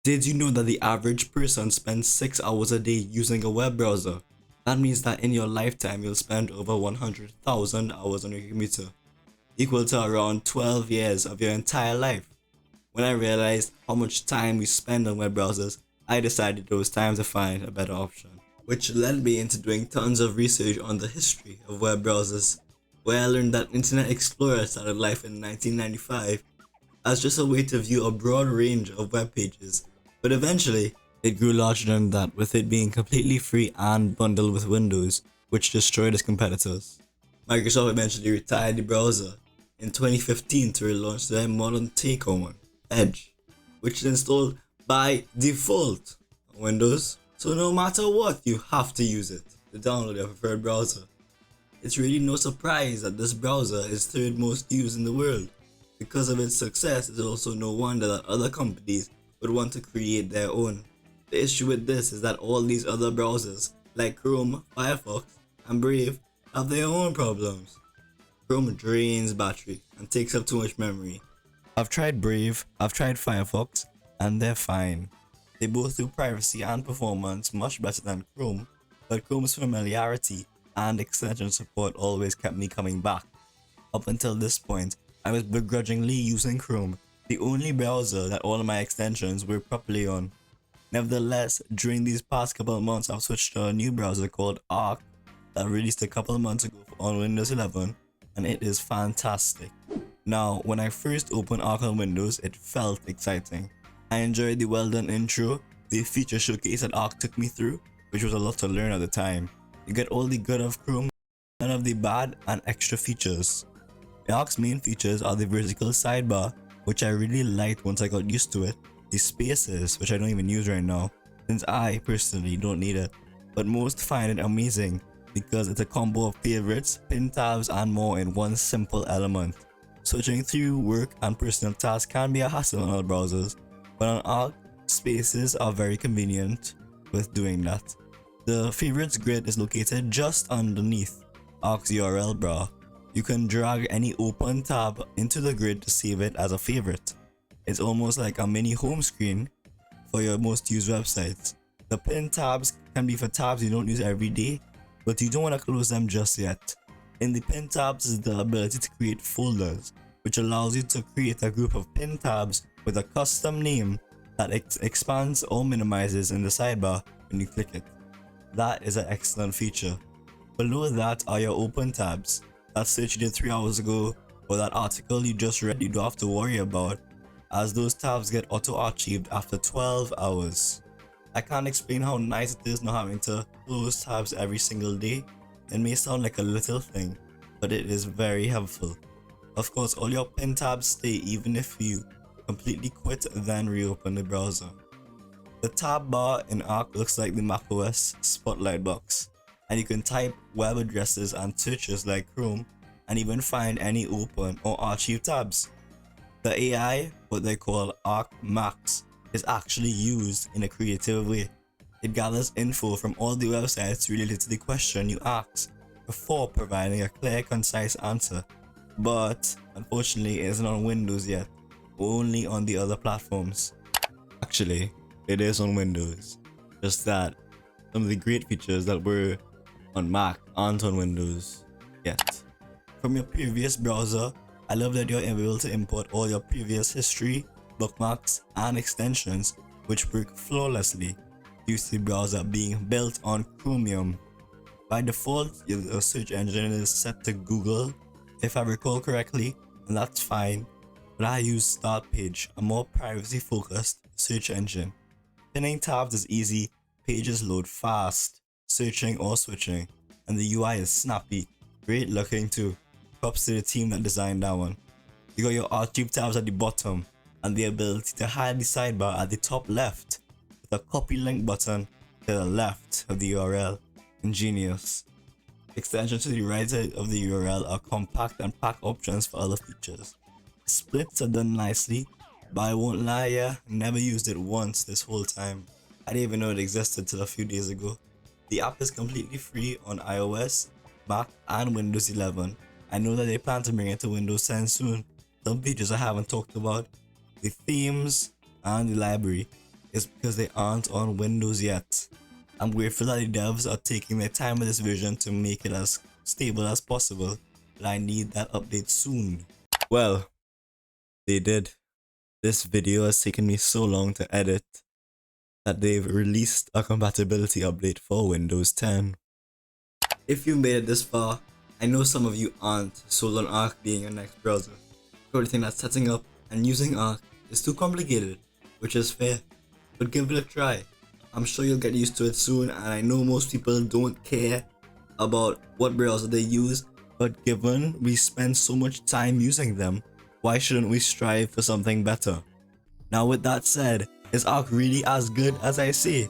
Did you know that the average person spends 6 hours a day using a web browser? That means that in your lifetime you'll spend over 100,000 hours on your computer, equal to around 12 years of your entire life. When I realized how much time we spend on web browsers, I decided it was time to find a better option, which led me into doing tons of research on the history of web browsers, where I learned that Internet Explorer started life in 1995 as just a way to view a broad range of web pages, but eventually it grew larger than that, with it being completely free and bundled with Windows, which destroyed its competitors. Microsoft eventually retired the browser in 2015 to relaunch their modern take on one, Edge, which is installed by default on Windows, so no matter what, you have to use it to download your preferred browser. It's really no surprise that this browser is third most used in the world. Because of its success, it's also no wonder that other companies would want to create their own. The issue with this is that all these other browsers, like Chrome, Firefox, and Brave, have their own problems. Chrome drains battery and takes up too much memory. I've tried Brave, I've tried Firefox, and they're fine. They both do privacy and performance much better than Chrome, but Chrome's familiarity and extension support always kept me coming back. Up until this point, I was begrudgingly using Chrome, the only browser that all of my extensions were properly on. Nevertheless, during these past couple of months, I've switched to a new browser called Arc that released a couple of months ago on Windows 11, and it is fantastic. Now, when I first opened Arc on Windows, it felt exciting. I enjoyed the well done intro, the feature showcase that Arc took me through, which was a lot to learn at the time. You get all the good of Chrome, none of the bad and extra features. Arc's main features are the vertical sidebar, which I really liked once I got used to it, the spaces, which I don't even use right now, since I personally don't need it, but most find it amazing because it's a combo of favorites, pin tabs, and more in one simple element. Switching through work and personal tasks can be a hassle on other browsers, but on Arc, spaces are very convenient with doing that. The favorites grid is located just underneath Arc's URL bar. You can drag any open tab into the grid to save it as a favorite. It's almost like a mini home screen for your most used websites. The pin tabs can be for tabs you don't use every day, but you don't want to close them just yet. In the pin tabs is the ability to create folders, which allows you to create a group of pin tabs with a custom name that expands or minimizes in the sidebar when you click it. That is an excellent feature. Below that are your open tabs. That search you did 3 hours ago, or that article you just read you don't have to worry about, as those tabs get auto-archived after 12 hours. I can't explain how nice it is not having to close tabs every single day. It may sound like a little thing, but it is very helpful. Of course, all your pin tabs stay even if you completely quit then reopen the browser. The tab bar in Arc looks like the macOS Spotlight box, and you can type web addresses and searches like Chrome and even find any open or archive tabs. The AI, what they call Arc Max, is actually used in a creative way. It gathers info from all the websites related to the question you ask before providing a clear, concise answer. But unfortunately, it isn't on Windows yet, only on the other platforms. Actually, it is on Windows, just that some of the great features that were on Mac aren't on Windows yet. From your previous browser, I love that you're able to import all your previous history, bookmarks, and extensions, which work flawlessly due to the browser being built on Chromium. By default, your search engine is set to Google, if I recall correctly, and that's fine, but I use Startpage, a more privacy-focused search engine. Pinning tabs is easy, pages load fast, searching or switching, and the UI is snappy, great looking too. Props to the team that designed that one. You got your archive tabs at the bottom and the ability to hide the sidebar at the top left with a copy link button to the left of the URL. Ingenious. Extensions to the right side of the URL are compact and pack options for other features. Splits are done nicely, but I won't lie, yeah, never used it once this whole time. I didn't even know it existed till a few days ago. The app is completely free on iOS, Mac, and Windows 11. I know that they plan to bring it to Windows 10 soon. Some features I haven't talked about, the themes and the library. is because they aren't on Windows yet. I'm grateful that the devs are taking their time with this version to make it as stable as possible, but I need that update soon. Well, they did. This video has taken me so long to edit that they've released a compatibility update for Windows 10. If you made it this far, I know some of you aren't sold on Arc being your next browser. Probably think that setting up and using Arc is too complicated, which is fair, but give it a try. I'm sure you'll get used to it soon, and I know most people don't care about what browser they use, but given we spend so much time using them, why shouldn't we strive for something better? Now with that said, is Arc really as good as I say?